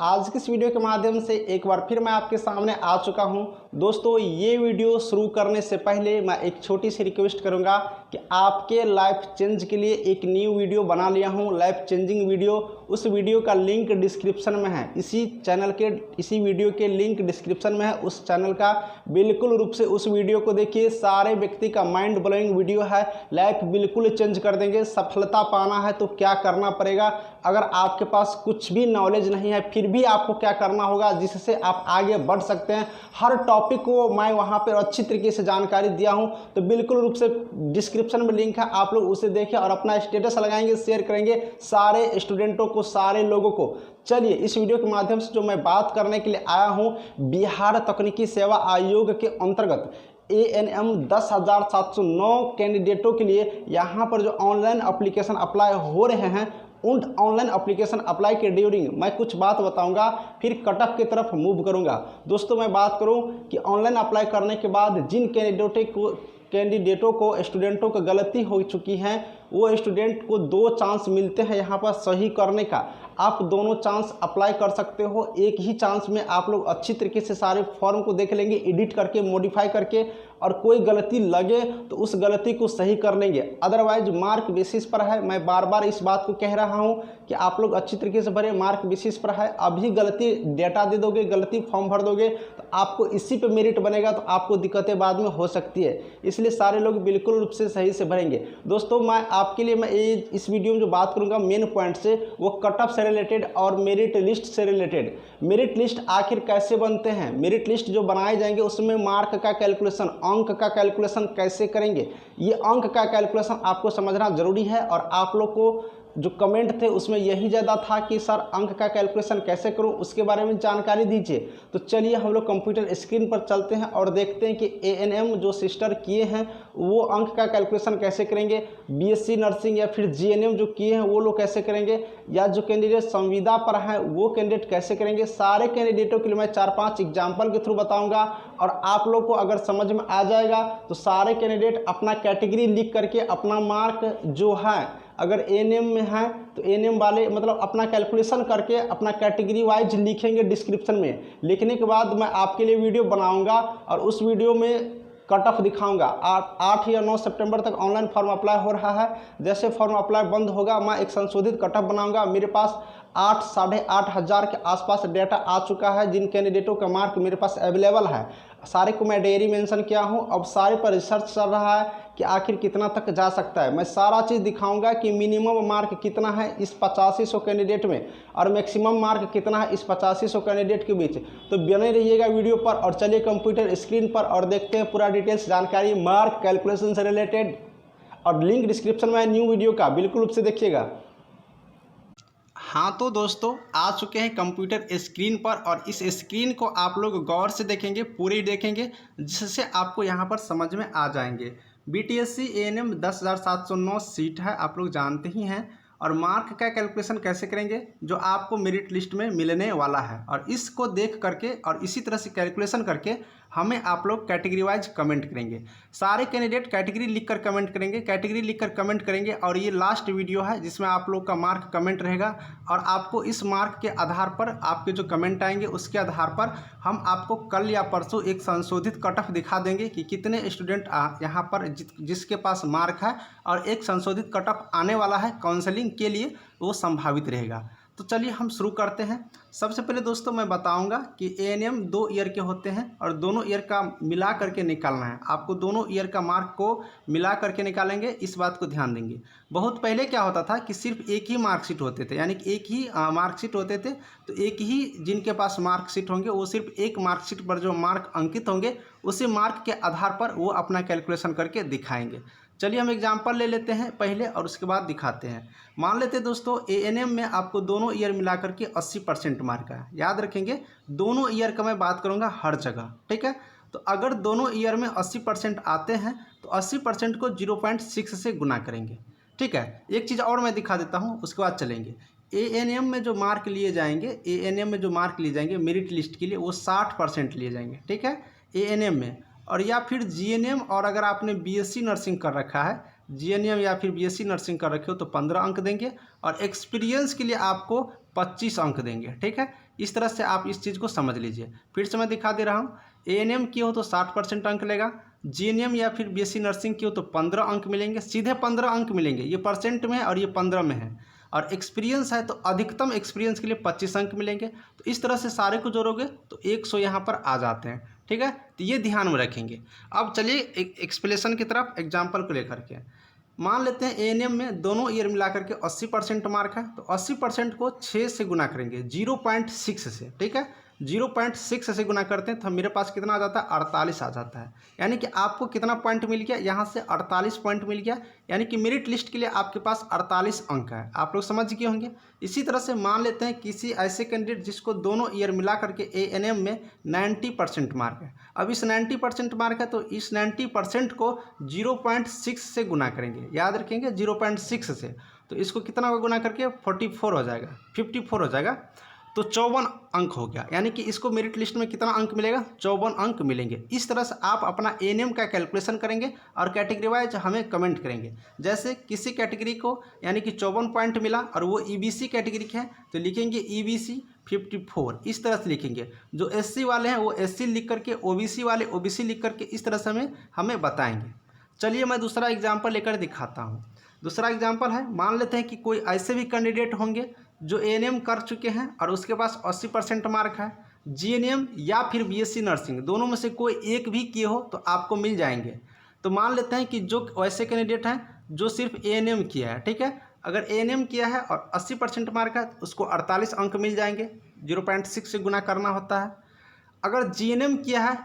आज की इस वीडियो के माध्यम से एक बार फिर मैं आपके सामने आ चुका हूं। दोस्तों, ये वीडियो शुरू करने से पहले मैं एक छोटी सी रिक्वेस्ट करूंगा कि आपके लाइफ चेंज के लिए एक न्यू वीडियो बना लिया हूं, लाइफ चेंजिंग वीडियो। उस वीडियो का लिंक डिस्क्रिप्शन में है, इसी वीडियो के लिंक डिस्क्रिप्शन में है। उस चैनल का बिल्कुल रूप से उस वीडियो को देखिए। सारे व्यक्ति का माइंड ब्लोइंग वीडियो है, लाइफ बिल्कुल चेंज कर देंगे। सफलता पाना है तो क्या करना पड़ेगा, अगर आपके पास कुछ भी नॉलेज नहीं है फिर भी आपको क्या करना होगा जिससे आप आगे बढ़ सकते हैं, हर टॉपिक को मैं वहां पर अच्छी तरीके से जानकारी दिया हूं। तो बिल्कुल रूप से डिस्क्रिप्शन में लिंक है, आप लोग उसे देखें और अपना स्टेटस लगाएंगे, शेयर करेंगे सारे स्टूडेंटों को, सारे लोगों को। चलिए, इस वीडियो के माध्यम से जो मैं बात करने के लिए आया हूं, बिहार तकनीकी सेवा आयोग के अंतर्गत ANM 10,709 कैंडिडेटों के लिए यहाँ पर जो ऑनलाइन एप्लीकेशन अप्लाई हो रहे हैं, उन ऑनलाइन एप्लीकेशन अप्लाई के ड्यूरिंग मैं कुछ बात बताऊंगा, फिर कटअप की तरफ मूव करूंगा। दोस्तों, मैं बात करूं कि ऑनलाइन अप्लाई करने के बाद जिन कैंडिडेटों को स्टूडेंटों को गलती हो चुकी है, वो स्टूडेंट को 2 चांस मिलते हैं यहाँ पर सही करने का। आप दोनों चांस अप्लाई कर सकते हो। एक ही चांस में आप लोग अच्छी तरीके से सारे फॉर्म को देख लेंगे, एडिट करके, मॉडिफाई करके, और कोई गलती लगे तो उस गलती को सही कर लेंगे। अदरवाइज मार्क बेसिस पर है, मैं बार बार इस बात को कह रहा हूँ कि आप लोग अच्छी तरीके से भरें, मार्क बेसिस पर है। अभी गलती डेटा दे दोगे, गलती फॉर्म भर दोगे तो आपको इसी पे मेरिट बनेगा, तो आपको दिक्कतें बाद में हो सकती है। इसलिए सारे लोग बिल्कुल रूप से सही से भरेंगे। दोस्तों, मैं आपके लिए इस वीडियो में जो बात करूंगा मेन पॉइंट से, वो कट ऑफ से रिलेटेड और मेरिट लिस्ट से रिलेटेड। मेरिट लिस्ट आखिर कैसे बनते हैं, मेरिट लिस्ट जो बनाए जाएंगे उसमें मार्क का कैलकुलेशन, अंक का कैलकुलेशन कैसे करेंगे, ये अंक का कैलकुलेशन आपको समझना जरूरी है। और आप लोग को जो कमेंट थे उसमें यही ज़्यादा था कि सर अंक का कैलकुलेशन कैसे करूं, उसके बारे में जानकारी दीजिए। तो चलिए हम लोग कंप्यूटर स्क्रीन पर चलते हैं और देखते हैं कि ANM जो सिस्टर किए हैं वो अंक का कैलकुलेशन कैसे करेंगे, BSc नर्सिंग या फिर GNM जो किए हैं वो लोग कैसे करेंगे, या जो कैंडिडेट संविदा पर हैं वो कैंडिडेट कैसे करेंगे। सारे कैंडिडेटों के लिए मैं 4-5 एग्जाम्पल के थ्रू बताऊँगा, और आप लोग को अगर समझ में आ जाएगा तो सारे कैंडिडेट अपना कैटेगरी लिख करके अपना मार्क जो है, अगर ANM में है तो ANM वाले मतलब अपना कैलकुलेशन करके अपना कैटेगरी वाइज लिखेंगे डिस्क्रिप्शन में। लिखने के बाद मैं आपके लिए वीडियो बनाऊंगा और उस वीडियो में कट ऑफ दिखाऊंगा। 8 या 9 सितंबर तक ऑनलाइन फॉर्म अप्लाई हो रहा है। जैसे फॉर्म अप्लाई बंद होगा मैं एक संशोधित कट ऑफ बनाऊंगा। मेरे पास 8-8.5 हज़ार के आसपास डेटा आ चुका है, जिन कैंडिडेटों का मार्क मेरे पास अवेलेबल है। सारे को मैं डायरी मेंशन किया हूं। अब सारे पर रिसर्च चल रहा है कि आखिर कितना तक जा सकता है। मैं सारा चीज़ दिखाऊंगा कि मिनिमम मार्क कितना है इस 8500 कैंडिडेट में और मैक्सिमम मार्क कितना है इस 8500 कैंडिडेट के बीच। तो बने रहिएगा वीडियो पर और चलिए कंप्यूटर स्क्रीन पर और देखते हैं पूरा डिटेल्स जानकारी मार्क कैलकुलेशन से रिलेटेड। और लिंक डिस्क्रिप्शन में है न्यू वीडियो का, बिल्कुल रूप से देखिएगा। हाँ, तो दोस्तों आ चुके हैं कंप्यूटर स्क्रीन पर, और इस स्क्रीन को आप लोग गौर से देखेंगे, पूरी देखेंगे, जिससे आपको यहाँ पर समझ में आ जाएंगे। BTSC ANM 10,709 सीट है, आप लोग जानते ही हैं। और मार्क का कैलकुलेशन कैसे करेंगे, जो आपको मेरिट लिस्ट में मिलने वाला है, और इसको देख करके और इसी तरह से कैलकुलेशन करके हमें आप लोग कैटेगरी वाइज कमेंट करेंगे। सारे कैंडिडेट कैटेगरी लिखकर कमेंट करेंगे, कैटेगरी लिखकर कमेंट करेंगे। और ये लास्ट वीडियो है जिसमें आप लोग का मार्क कमेंट रहेगा, और आपको इस मार्क के आधार पर आपके जो कमेंट आएंगे उसके आधार पर हम आपको कल या परसों एक संशोधित कट ऑफ दिखा देंगे कि कितने स्टूडेंट यहाँ पर जिसके पास मार्क है, और एक संशोधित कट ऑफ आने वाला है काउंसलिंग के लिए, वो संभावित रहेगा। तो चलिए हम शुरू करते हैं। सबसे पहले दोस्तों मैं बताऊंगा कि ANM 2 ईयर के होते हैं और दोनों ईयर का मिला करके निकालना है। आपको दोनों ईयर का मार्क को मिला करके निकालेंगे, इस बात को ध्यान देंगे। बहुत पहले क्या होता था कि सिर्फ एक ही मार्कशीट होते थे, यानी कि एक ही मार्कशीट होते थे। तो एक ही जिनके पास मार्कशीट होंगे वो सिर्फ एक मार्कशीट पर जो मार्क अंकित होंगे उसी मार्क के आधार पर वो अपना कैलकुलेशन करके दिखाएंगे। चलिए हम एग्जाम्पल ले लेते हैं पहले और उसके बाद दिखाते हैं। मान लेते हैं दोस्तों ANM में आपको दोनों ईयर मिलाकर के 80% मार्क है। याद रखेंगे, दोनों ईयर का मैं बात करूंगा हर जगह, ठीक है। तो अगर दोनों ईयर में 80% आते हैं तो 80% को 0.6 से गुना करेंगे, ठीक है। एक चीज़ और मैं दिखा देता हूँ, उसके बाद चलेंगे। ANM में जो मार्क लिए जाएंगे, ANM में जो मार्क लिए जाएंगे मेरिट लिस्ट के लिए, वो 60% लिए जाएंगे, ठीक है, ANM में। और या फिर GNM, और अगर आपने BSc नर्सिंग कर रखा है, GNM या फिर BSc नर्सिंग कर रखे हो तो 15 अंक देंगे। और एक्सपीरियंस के लिए आपको 25 अंक देंगे। ठीक है, इस तरह से आप इस चीज़ को समझ लीजिए। फिर से मैं दिखा दे रहा हूँ, ANM की हो तो 60% अंक लेगा, GNM या फिर BSc नर्सिंग की हो तो 15 अंक मिलेंगे, सीधे 15 अंक मिलेंगे। ये परसेंट में है और ये 15 में है। और एक्सपीरियंस है तो अधिकतम एक्सपीरियंस के लिए 25 अंक मिलेंगे। तो इस तरह से सारे को जोड़ोगे तो 100 यहाँ पर आ जाते हैं। ठीक है, तो ये ध्यान में रखेंगे। अब चलिए एक एक्सप्लेनेशन की तरफ एग्जाम्पल को लेकर के। मान लेते हैं ANM में दोनों ईयर मिला करके 80% मार्क है, तो 80% को 6 से गुना करेंगे, 0.6 से। ठीक है, 0.6 से गुना करते हैं तो मेरे पास कितना आ जाता है, 48 आ जाता है। यानी कि आपको कितना पॉइंट मिल गया, यहाँ से 48 पॉइंट मिल गया। यानी कि मेरिट लिस्ट के लिए आपके पास 48 अंक है। आप लोग समझ गए होंगे। इसी तरह से मान लेते हैं किसी ऐसे कैंडिडेट जिसको दोनों ईयर मिला करके ANM में 90% मार्क है। अब इस 90% मार्क है तो इस 90% को 0.6 से गुना करेंगे, याद रखेंगे 0.6 से। तो इसको कितना गुना करके 44 हो जाएगा, 54 हो जाएगा, तो 54 अंक हो गया। यानी कि इसको मेरिट लिस्ट में कितना अंक मिलेगा, 54 अंक मिलेंगे। इस तरह से आप अपना ANM का कैलकुलेशन करेंगे और कैटेगरी वाइज हमें कमेंट करेंगे। जैसे किसी कैटेगरी को यानी कि 54 पॉइंट मिला और वो EBC कैटेगरी के है तो लिखेंगे EBC 54, इस तरह से लिखेंगे। जो SC वाले हैं वो SC लिख करके, OBC वाले OBC लिख करके, इस तरह से हमें बताएंगे। चलिए मैं दूसरा एग्जाम्पल लेकर दिखाता हूँ। दूसरा एग्जाम्पल है, मान लेते हैं कि कोई ऐसे भी कैंडिडेट होंगे जो ANM कर चुके हैं और उसके पास 80% मार्क है, GNM या फिर BSc नर्सिंग दोनों में से कोई एक भी किए हो तो आपको मिल जाएंगे। तो मान लेते हैं कि जो वैसे कैंडिडेट हैं जो सिर्फ ANM किया है। ठीक है, अगर ANM किया है और 80% मार्क है तो उसको 48 अंक मिल जाएंगे, 0.6 से गुना करना होता है। अगर GNM किया है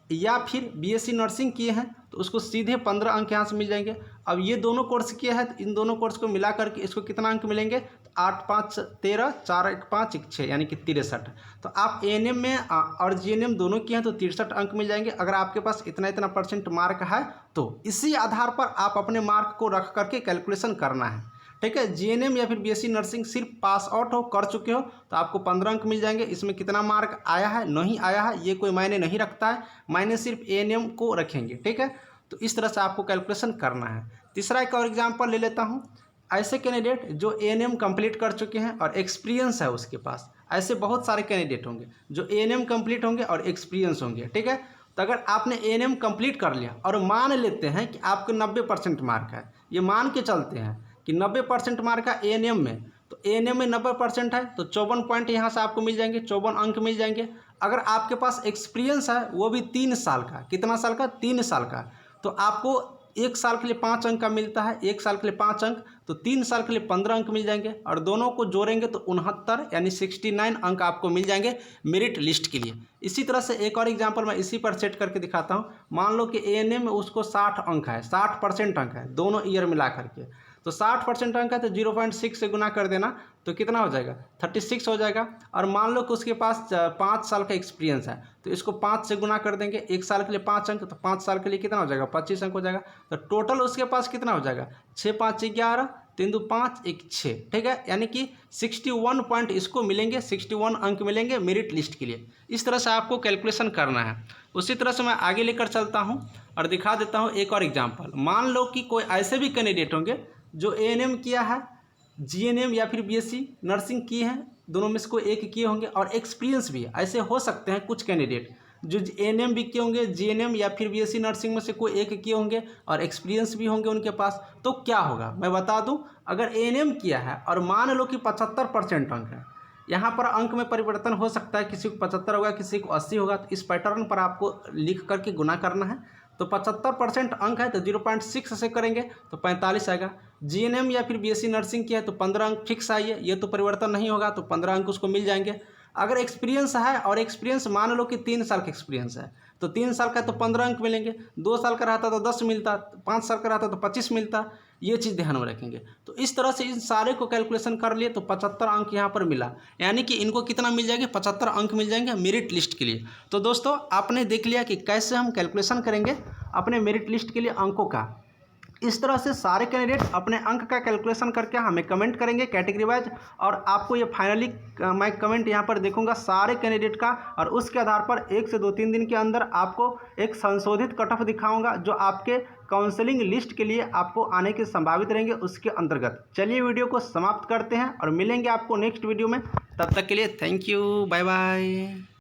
या फिर BSc नर्सिंग किए हैं तो उसको सीधे 15 अंक यहाँ से मिल जाएंगे। अब ये दोनों कोर्स किया है तो इन दोनों कोर्स को मिला करके इसको कितना अंक मिलेंगे, 8 5 13, 4 1 5 1 6, यानी कि 63। तो आप ANM में और GNM दोनों किए हैं तो 63 अंक मिल जाएंगे। अगर आपके पास इतना परसेंट मार्क है तो इसी आधार पर आप अपने मार्क को रख करके कैलकुलेशन करना है। ठीक है, GNM या फिर BSc नर्सिंग सिर्फ पास आउट हो, कर चुके हो तो आपको 15 अंक मिल जाएंगे। इसमें कितना मार्क आया है नहीं आया है ये कोई मायने नहीं रखता है, मायने सिर्फ ANM को रखेंगे। ठीक है, तो इस तरह से आपको कैलकुलेशन करना है। तीसरा एक और एग्जाम्पल ले लेता हूँ। ऐसे कैंडिडेट जो ANM कंप्लीट कर चुके हैं और एक्सपीरियंस है उसके पास, ऐसे बहुत सारे कैंडिडेट होंगे जो ANM कंप्लीट होंगे और एक्सपीरियंस होंगे। ठीक है, तो अगर आपने ANM कंप्लीट कर लिया और मान लेते हैं कि आपको 90% मार्क है, ये मान के चलते हैं कि 90% मार्क है ANM में, तो ANM में 90% है तो 54 पॉइंट यहाँ से आपको मिल जाएंगे, 54 अंक मिल जाएंगे। अगर आपके पास एक्सपीरियंस है वो भी 3 साल का, कितना साल का, 3 साल का, तो आपको 1 साल के लिए 5 अंक का मिलता है, 1 साल के लिए 5 अंक, तो 3 साल के लिए 15 अंक मिल जाएंगे। और दोनों को जोड़ेंगे तो 69 यानी 69 अंक आपको मिल जाएंगे मेरिट लिस्ट के लिए। इसी तरह से एक और एग्जांपल मैं इसी पर सेट करके दिखाता हूँ। मान लो कि ANM में उसको 60 अंक है, 60% अंक है दोनों ईयर मिला करके, तो 60% अंक है तो 0.6 से गुना कर देना तो कितना हो जाएगा, 36 हो जाएगा। और मान लो कि उसके पास 5 साल का एक्सपीरियंस है तो इसको 5 से गुना कर देंगे, 1 साल के लिए 5 अंक, तो 5 साल के लिए कितना हो जाएगा, 25 अंक हो जाएगा। तो टोटल उसके पास कितना हो जाएगा, 6 5 11, 3 2 5 1 6। ठीक है, यानी कि 61 पॉइंट इसको मिलेंगे, 61 अंक मिलेंगे मेरिट लिस्ट के लिए। इस तरह से आपको कैलकुलेशन करना है। उसी तरह से मैं आगे लेकर चलता हूँ और दिखा देता हूँ एक और एग्जाम्पल। मान लो कि कोई ऐसे भी कैंडिडेट होंगे जो ANM किया है, GNM या फिर BSc नर्सिंग की है, दोनों में से कोई एक किए होंगे और एक्सपीरियंस भी है। ऐसे हो सकते हैं कुछ कैंडिडेट जो ANM भी किए होंगे, GNM या फिर BSc नर्सिंग में से कोई एक किए होंगे और एक्सपीरियंस भी होंगे उनके पास। तो क्या होगा मैं बता दूं, अगर ANM किया है और मान लो कि 75% अंक है, यहाँ पर अंक में परिवर्तन हो सकता है, किसी को 75 होगा किसी को 80 होगा, तो इस पैटर्न पर आपको लिख करके गुना करना है। तो 75% अंक है तो 0.6 से करेंगे तो 45 आएगा। GNM या फिर BSc नर्सिंग किया है तो 15 अंक फिक्स आई है, ये तो परिवर्तन नहीं होगा, तो 15 अंक उसको मिल जाएंगे। अगर एक्सपीरियंस है और एक्सपीरियंस मान लो कि 3 साल का एक्सपीरियंस है तो 3 साल का तो 15 अंक मिलेंगे, 2 साल का रहता तो 10 मिलता, 5 साल का रहता तो 25 मिलता। ये चीज़ ध्यान में रखेंगे। तो इस तरह से इन सारे को कैलकुलेशन कर लिए तो 75 अंक यहाँ पर मिला, यानी कि इनको कितना मिल जाएंगे, 75 अंक मिल जाएंगे मेरिट लिस्ट के लिए। तो दोस्तों आपने देख लिया कि कैसे हम कैलकुलेशन करेंगे अपने मेरिट लिस्ट के लिए अंकों का। इस तरह से सारे कैंडिडेट अपने अंक का कैलकुलेशन करके हमें कमेंट करेंगे कैटेगरी वाइज, और आपको ये फाइनली मैं कमेंट यहाँ पर देखूंगा सारे कैंडिडेट का, और उसके आधार पर 1 से 2-3 दिन के अंदर आपको एक संशोधित कट ऑफ दिखाऊंगा जो आपके काउंसलिंग लिस्ट के लिए आपको आने के संभावित रहेंगे उसके अंतर्गत। चलिए वीडियो को समाप्त करते हैं और मिलेंगे आपको नेक्स्ट वीडियो में। तब तक के लिए थैंक यू, बाय बाय।